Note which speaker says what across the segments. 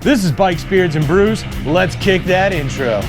Speaker 1: This is Bikes, Beards, and Brews. Let's kick that intro.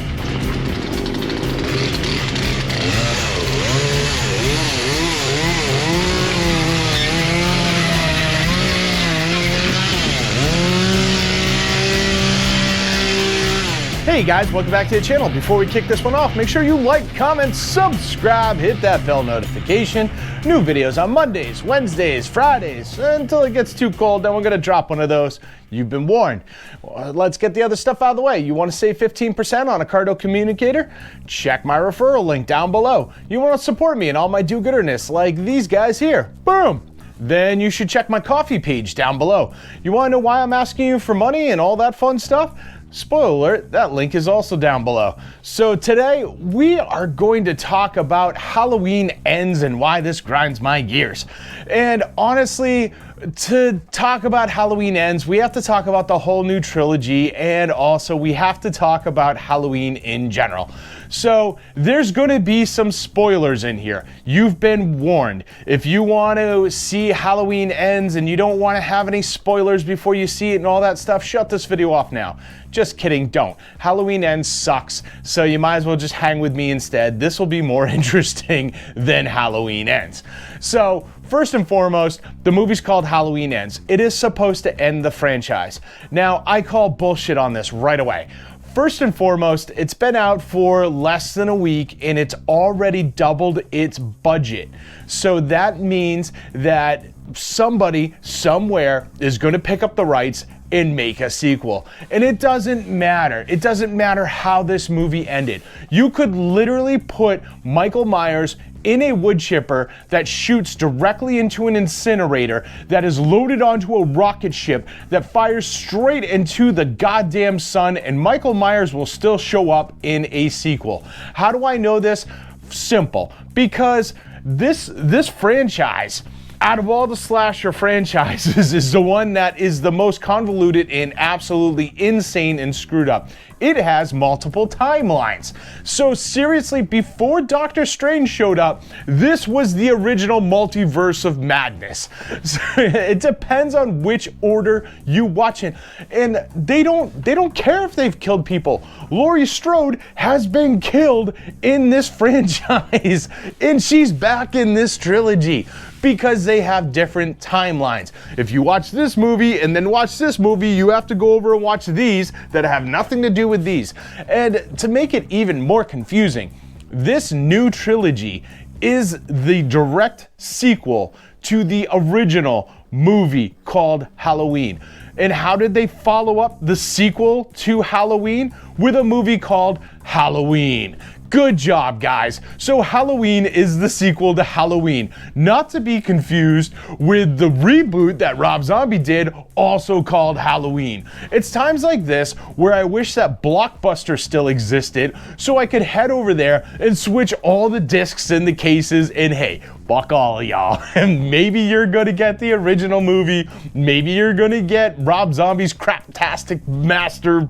Speaker 1: Hey guys, welcome back to the channel. Before we kick this one off, make sure you like, comment, subscribe, hit that bell notification. New videos on Mondays, Wednesdays, Fridays, until it gets too cold, then we're gonna drop one of those. You've been warned. Let's get the other stuff out of the way. You wanna save 15% on a Cardo communicator? Check my referral link down below. You wanna support me in all my do-gooderness like these guys here? Boom! Then you should check my coffee page down below. You wanna know why I'm asking you for money and all that fun stuff? Spoiler alert, that link is also down below. So today we are going to talk about Halloween Ends and why this grinds my gears. And honestly, to talk about Halloween Ends, we have to talk about the whole new trilogy, and also we have to talk about Halloween in general. So there's going to be some spoilers in here. You've been warned. If you want to see Halloween Ends and you don't want to have any spoilers before you see it and all that stuff, shut this video off now. Just kidding, don't. Halloween Ends sucks, so you might as well just hang with me instead. This will be more interesting than Halloween Ends. So first and foremost, the movie's called Halloween Ends. It is supposed to end the franchise. Now, I call bullshit on this right away. First and foremost, it's been out for less than a week and it's already doubled its budget. So that means that somebody somewhere is going to pick up the rights and make a sequel. And it doesn't matter. It doesn't matter how this movie ended. You could literally put Michael Myers in a wood chipper that shoots directly into an incinerator that is loaded onto a rocket ship that fires straight into the goddamn sun, and Michael Myers will still show up in a sequel. How do I know this? Simple. Because this franchise, out of all the slasher franchises, is the one that is the most convoluted and absolutely insane and screwed up. It has multiple timelines. So seriously, before Doctor Strange showed up, this was the original multiverse of madness. So it depends on which order you watch it. And they don't care if they've killed people. Laurie Strode has been killed in this franchise, and she's back in this trilogy, because they have different timelines. If you watch this movie and then watch this movie, you have to go over and watch these that have nothing to do with these. And to make it even more confusing, this new trilogy is the direct sequel to the original movie called Halloween. And how did they follow up the sequel to Halloween? With a movie called Halloween. Good job, guys. So Halloween is the sequel to Halloween, not to be confused with the reboot that Rob Zombie did, also called Halloween. It's times like this where I wish that Blockbuster still existed so I could head over there and switch all the discs in the cases, and hey, fuck all of y'all. And maybe you're gonna get the original movie, maybe you're gonna get Rob Zombie's craptastic master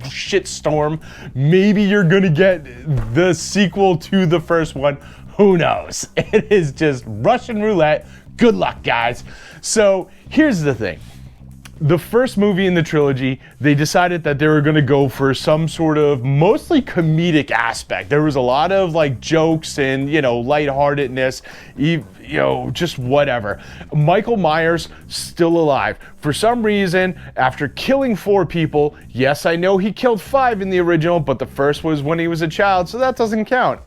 Speaker 1: shitstorm, maybe you're gonna get the sequel to the first one. Who knows? It is just Russian roulette. Good luck, guys. So here's the thing. The first movie in the trilogy, they decided that they were going to go for some sort of mostly comedic aspect. There was a lot of like jokes and, lightheartedness, just whatever. Michael Myers still alive. For some reason, after killing 4 people, yes, I know he killed 5 in the original, but the first was when he was a child, so that doesn't count.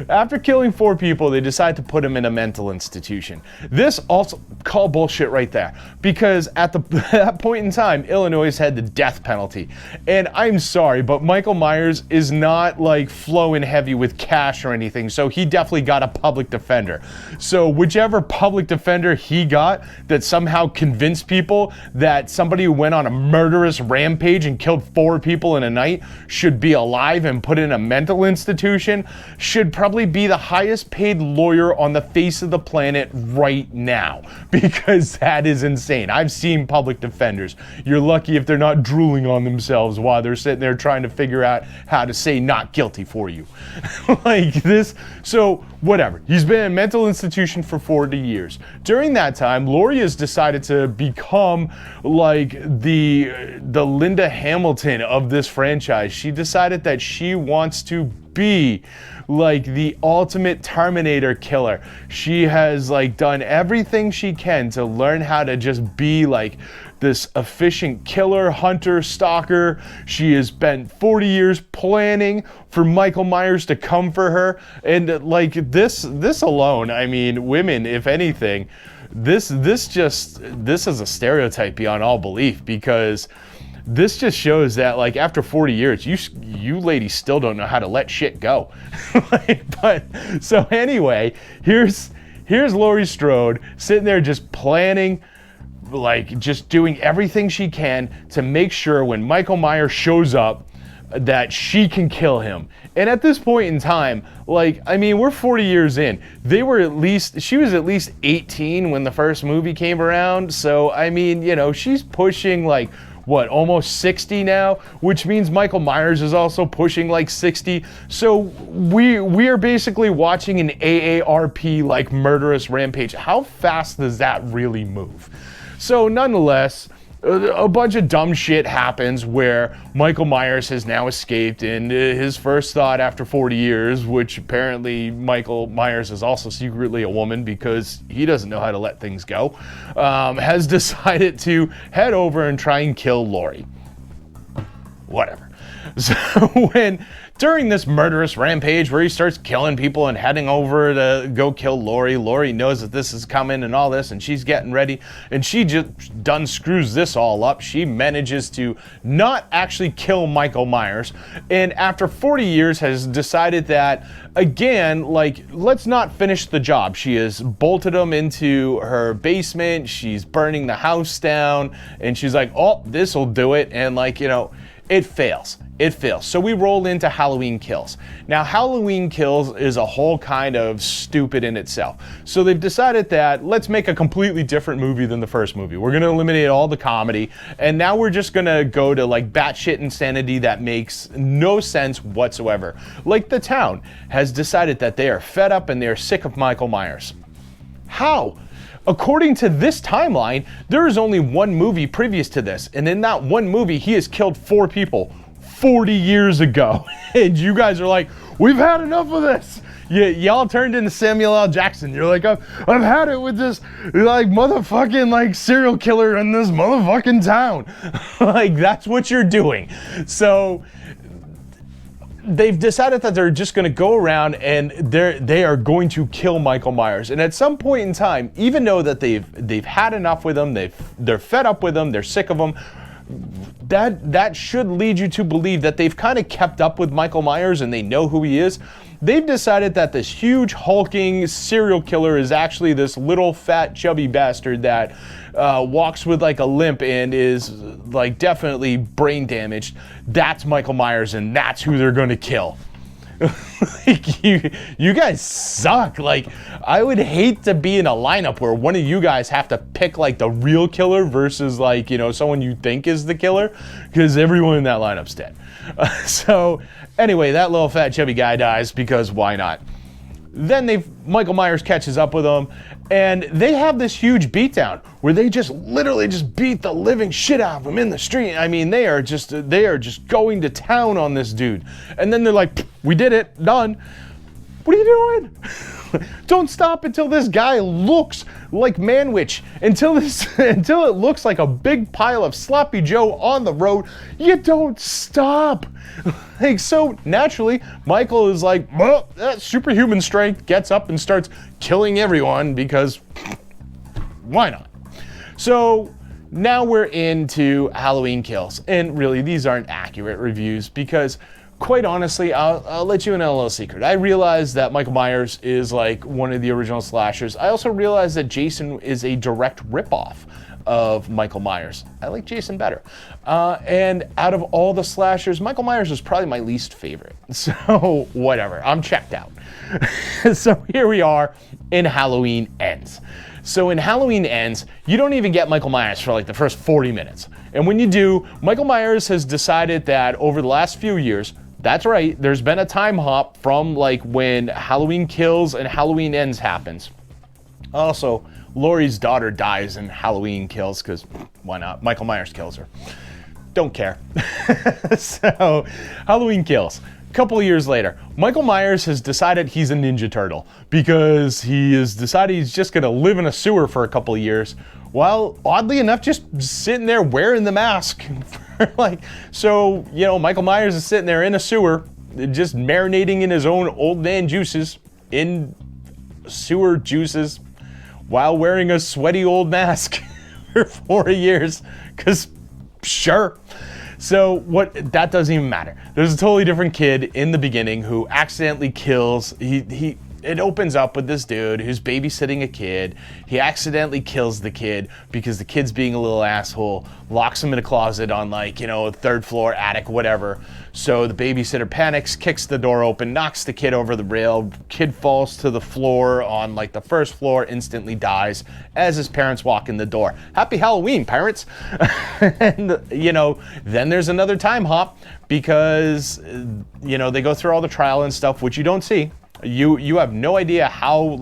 Speaker 1: After killing 4 people, they decided to put him in a mental institution. This also, call bullshit right there, because at that point in time, Illinois had the death penalty. And I'm sorry, but Michael Myers is not like flowing heavy with cash or anything, so he definitely got a public defender. So whichever public defender he got that somehow convinced people that somebody who went on a murderous rampage and killed 4 people in a night should be alive and put in a mental institution should probably be the highest paid lawyer on the face of the planet right now, because that is insane. I've seen public defenders. You're lucky if they're not drooling on themselves while they're sitting there trying to figure out how to say not guilty for you. Like this. So whatever. He's been in a mental institution for 40 years. During that time, Laurie has decided to become become like the Linda Hamilton of this franchise. She decided that she wants to be like the ultimate Terminator killer. She has like done everything she can to learn how to just be like this efficient killer, hunter, stalker. She has spent 40 years planning for Michael Myers to come for her. And like this alone, I mean, women, if anything, this is a stereotype beyond all belief, because this just shows that like after 40 years, you ladies still don't know how to let shit go. But so anyway, here's Laurie Strode sitting there just planning, like just doing everything she can to make sure when Michael Myers shows up that she can kill him. And at this point in time, like, I mean, we're 40 years in. She was at least 18 when the first movie came around. So, I mean, you know, she's pushing like, what, almost 60 now, which means Michael Myers is also pushing like 60. So we are basically watching an AARP like murderous rampage. How fast does that really move? So nonetheless, a bunch of dumb shit happens where Michael Myers has now escaped, and his first thought after 40 years, which apparently Michael Myers is also secretly a woman because he doesn't know how to let things go, has decided to head over and try and kill Laurie. Whatever. So during this murderous rampage where he starts killing people and heading over to go kill Laurie knows that this is coming and all this, and she's getting ready, and she just done screws this all up. She manages to not actually kill Michael Myers, and after 40 years has decided that, again, like, let's not finish the job. She has bolted him into her basement, she's burning the house down, and she's like, oh, this'll do it, and like, you know, it fails. It fails. So we roll into Halloween Kills. Now, Halloween Kills is a whole kind of stupid in itself. So they've decided that let's make a completely different movie than the first movie. We're going to eliminate all the comedy, and now we're just going to go to like batshit insanity that makes no sense whatsoever. Like The Town has decided that they are fed up and they're sick of Michael Myers. How? According to this timeline, there is only one movie previous to this, and in that one movie, he has killed 4 people 40 years ago. And you guys are like, we've had enough of this. Y'all turned into Samuel L. Jackson. You're like, I've had it with this like motherfucking like serial killer in this motherfucking town. Like, that's what you're doing. So they've decided that they're just going to go around and they are going to kill Michael Myers. And at some point in time, even though that they've had enough with him, they're fed up with him, they're sick of him, that should lead you to believe that they've kind of kept up with Michael Myers and they know who he is. They've decided that this huge hulking serial killer is actually this little fat chubby bastard that walks with like a limp and is like definitely brain damaged. That's Michael Myers, and that's who they're going to kill. Like, you guys suck. Like, I would hate to be in a lineup where one of you guys have to pick like the real killer versus like, you know, someone you think is the killer, because everyone in that lineup's dead. So anyway, that little fat chubby guy dies because why not? Then Michael Myers catches up with them, and they have this huge beatdown where they just literally just beat the living shit out of him in the street. I mean, they are just going to town on this dude. And then they're like, we did it, done. What are you doing? Don't stop until this guy looks like Manwich, until it looks like a big pile of sloppy Joe on the road. You don't stop. Like, so naturally, Michael is like, well, that superhuman strength, gets up and starts killing everyone because why not? So now we're into Halloween Kills, and really these aren't accurate reviews because, quite honestly, I'll let you in on a little secret. I realize that Michael Myers is like one of the original slashers. I also realize that Jason is a direct ripoff of Michael Myers. I like Jason better. And out of all the slashers, Michael Myers is probably my least favorite. So whatever, I'm checked out. So here we are in Halloween Ends. So in Halloween Ends, you don't even get Michael Myers for like the first 40 minutes. And when you do, Michael Myers has decided that over the last few years, that's right, there's been a time hop from like when Halloween Kills and Halloween Ends happens. Also, Laurie's daughter dies in Halloween Kills, because why not? Michael Myers kills her. Don't care. So, Halloween Kills. A couple of years later, Michael Myers has decided he's a Ninja Turtle because he has decided he's just going to live in a sewer for a couple of years, while oddly enough just sitting there wearing the mask. So, Michael Myers is sitting there in a sewer, just marinating in his own old man juices, in sewer juices, while wearing a sweaty old mask for 4 years, because sure. So that doesn't even matter. There's a totally different kid in the beginning who accidentally kills, it opens up with this dude who's babysitting a kid. He accidentally kills the kid because the kid's being a little asshole, locks him in a closet on third floor, attic, whatever. So the babysitter panics, kicks the door open, knocks the kid over the rail. Kid falls to the floor on the first floor, instantly dies as his parents walk in the door. Happy Halloween, parents. And, then there's another time hop because, they go through all the trial and stuff, which you don't see. You have no idea how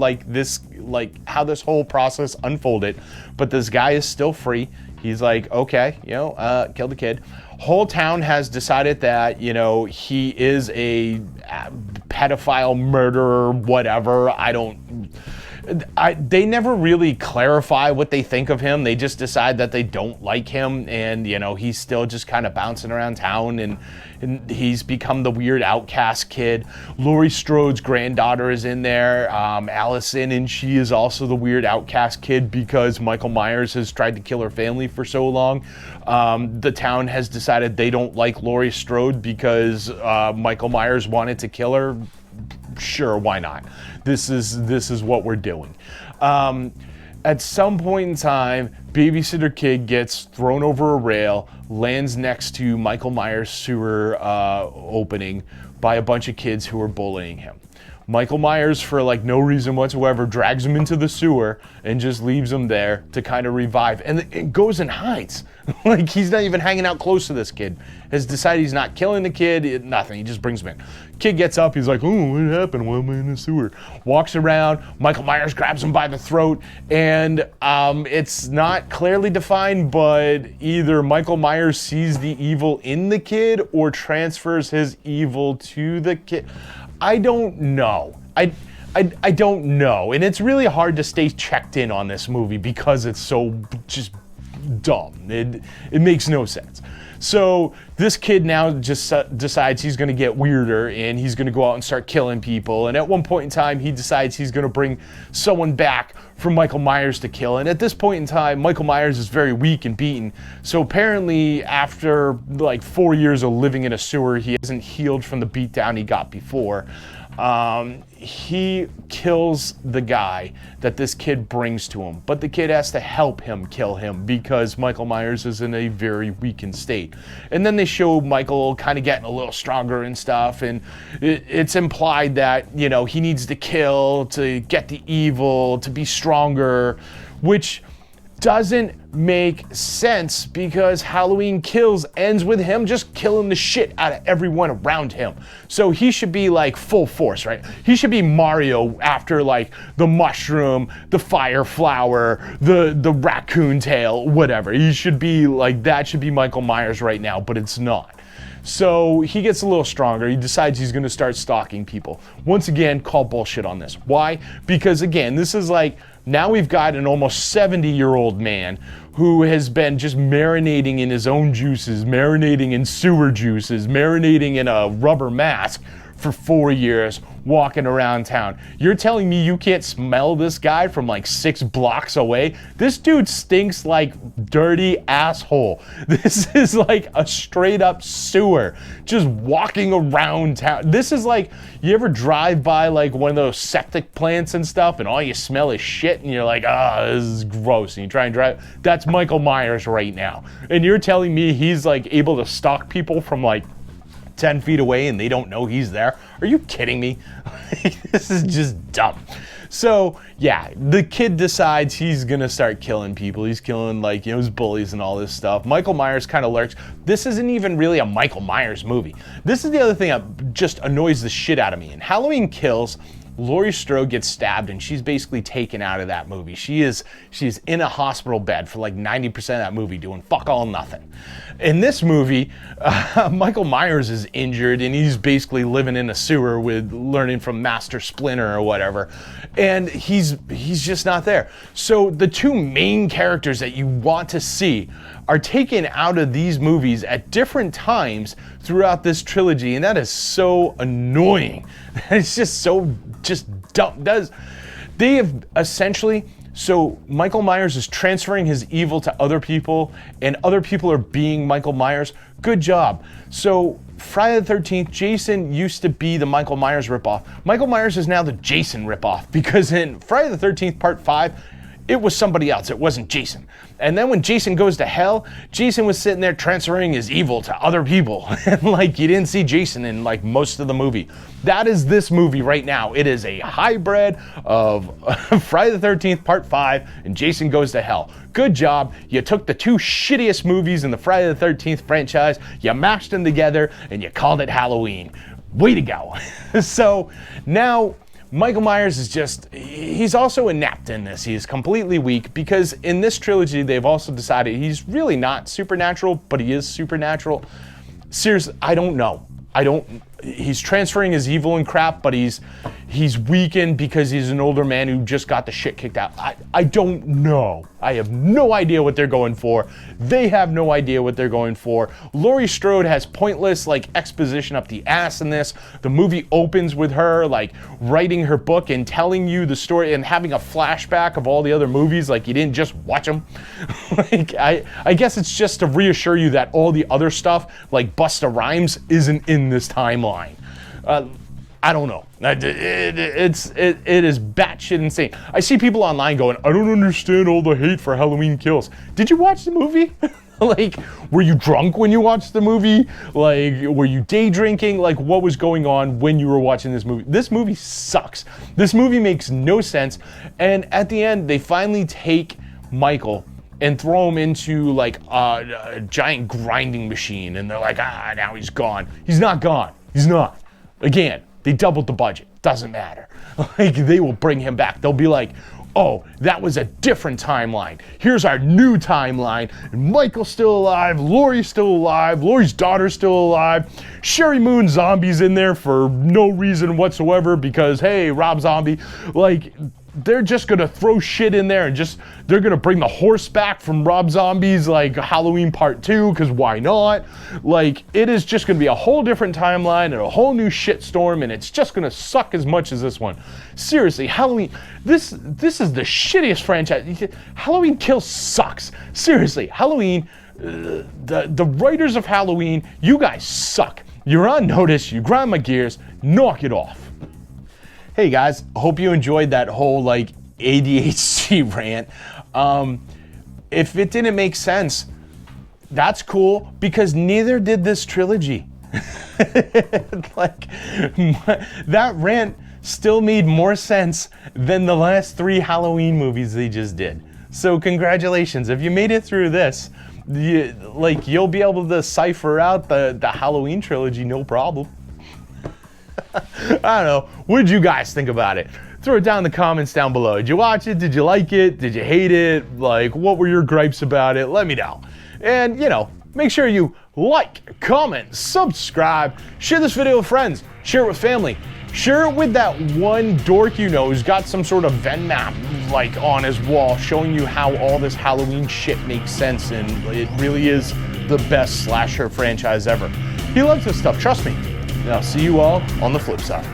Speaker 1: how this whole process unfolded, but this guy is still free. He's like, okay, kill the kid. Whole town has decided that, he is a pedophile, murderer, whatever. They never really clarify what they think of him. They just decide that they don't like him, and he's still just kind of bouncing around town, and he's become the weird outcast kid. Laurie Strode's granddaughter is in there, Allison, and she is also the weird outcast kid because Michael Myers has tried to kill her family for so long. The town has decided they don't like Laurie Strode because Michael Myers wanted to kill her. Sure, why not? This is what we're doing. At some point in time, babysitter kid gets thrown over a rail, lands next to Michael Myers' sewer opening by a bunch of kids who are bullying him. Michael Myers, for no reason whatsoever, drags him into the sewer and just leaves him there to kind of revive. And it goes and hides. He's not even hanging out close to this kid. Has decided he's not killing the kid, nothing. He just brings him in. Kid gets up, he's like, oh, what happened? Why am I in the sewer? Walks around, Michael Myers grabs him by the throat, and it's not clearly defined, but either Michael Myers sees the evil in the kid or transfers his evil to the kid. I don't know. I don't know. And it's really hard to stay checked in on this movie because it's so just dumb. It makes no sense. So this kid now just decides he's going to get weirder and he's going to go out and start killing people. And at one point in time, he decides he's going to bring someone back for Michael Myers to kill. And at this point in time, Michael Myers is very weak and beaten. So apparently after 4 years of living in a sewer, he hasn't healed from the beatdown he got before. He kills the guy that this kid brings to him, but the kid has to help him kill him because Michael Myers is in a very weakened state. And then they show Michael kind of getting a little stronger and stuff, and it's implied that, he needs to kill to get the evil, to be stronger, which doesn't make sense because Halloween Kills ends with him just killing the shit out of everyone around him. So he should be full force, right? He should be Mario after the mushroom, the fire flower, the raccoon tail, whatever. He should be that should be Michael Myers right now, but it's not. So he gets a little stronger. He decides he's going to start stalking people. Once again, call bullshit on this. Why? Because again, this is now we've got an almost 70-year-old man who has been just marinating in his own juices, marinating in sewer juices, marinating in a rubber mask for 4 years, walking around town. You're telling me you can't smell this guy from 6 blocks away? This dude stinks like dirty asshole. This is a straight up sewer, just walking around town. This is you ever drive by one of those septic plants and stuff and all you smell is shit and you're like, this is gross, and you try and drive. That's Michael Myers right now. And you're telling me he's able to stalk people from 10 feet away and they don't know he's there? Are you kidding me? This is just dumb. So yeah, the kid decides he's gonna start killing people. He's killing his bullies and all this stuff. Michael Myers kind of lurks. This isn't even really a Michael Myers movie. This is the other thing that just annoys the shit out of me. In Halloween Kills, Laurie Strode gets stabbed and she's basically taken out of that movie. She's in a hospital bed for like 90% of that movie doing fuck all nothing. In this movie, Michael Myers is injured and he's basically living in a sewer with learning from Master Splinter or whatever. And he's just not there. So the two main characters that you want to see are taken out of these movies at different times throughout this trilogy, and that is so annoying. It's just so dumb. They have essentially, so Michael Myers is transferring his evil to other people, and other people are being Michael Myers. Good job. So Friday the 13th, Jason used to be the Michael Myers ripoff. Michael Myers is now the Jason ripoff, because in Friday the 13th Part 5, it was somebody else. It wasn't Jason. And then when Jason goes to hell, Jason was sitting there transferring his evil to other people. And like, you didn't see Jason in like most of the movie. That is this movie right now. It is a hybrid of Friday the 13th Part 5 and Jason Goes to Hell. Good job. You took the two shittiest movies in the Friday the 13th franchise, you mashed them together, and you called it Halloween. Way to go. So now, Michael Myers is he's also inept in this. He is completely weak because in this trilogy, they've also decided he's really not supernatural, but he is supernatural. Seriously, I don't know. He's transferring his evil and crap, but he's weakened because he's an older man who just got the shit kicked out. I don't know. I have no idea what they're going for. They have no idea what they're going for. Laurie Strode has pointless like exposition up the ass in this. The movie opens with her like writing her book and telling you the story and having a flashback of all the other movies, like you didn't just watch them. Like I guess it's just to reassure you that all the other stuff like Busta Rhymes isn't in this timeline. I don't know. It is batshit insane. I see people online going, I don't understand all the hate for Halloween Kills. Did you watch the movie? Like, were you drunk when you watched the movie? Like, were you day drinking? Like, what was going on when you were watching this movie? This movie sucks. This movie makes no sense. And at the end, they finally take Michael and throw him into like a giant grinding machine. And they're like, now he's gone. He's not gone. He's not. Again, they doubled the budget. Doesn't matter. Like, they will bring him back. They'll be like, oh, that was a different timeline. Here's our new timeline. And Michael's still alive. Laurie's still alive. Laurie's daughter's still alive. Sherry Moon Zombie's in there for no reason whatsoever because, hey, Rob Zombie. Like, they're just gonna throw shit in there and they're gonna bring the horse back from Rob Zombie's like Halloween Part 2, because why not? Like, it is just gonna be a whole different timeline and a whole new shitstorm, and it's just gonna suck as much as this one. Seriously, Halloween, this is the shittiest franchise. Halloween Kills sucks. Seriously, Halloween, the writers of Halloween, you guys suck. You're on notice, you grind my gears, knock it off. Hey guys, hope you enjoyed that whole like ADHD rant. If it didn't make sense, that's cool because neither did this trilogy. Like, that rant still made more sense than the last 3 Halloween movies they just did. So congratulations, if you made it through this, you'll be able to decipher out the Halloween trilogy, no problem. I don't know. What did you guys think about it? Throw it down in the comments down below. Did you watch it? Did you like it? Did you hate it? Like, what were your gripes about it? Let me know. And, make sure you like, comment, subscribe, share this video with friends, share it with family, share it with that one dork who's got some sort of Venn map like on his wall showing you how all this Halloween shit makes sense and it really is the best slasher franchise ever. He loves this stuff, trust me. And I'll see you all on the flip side.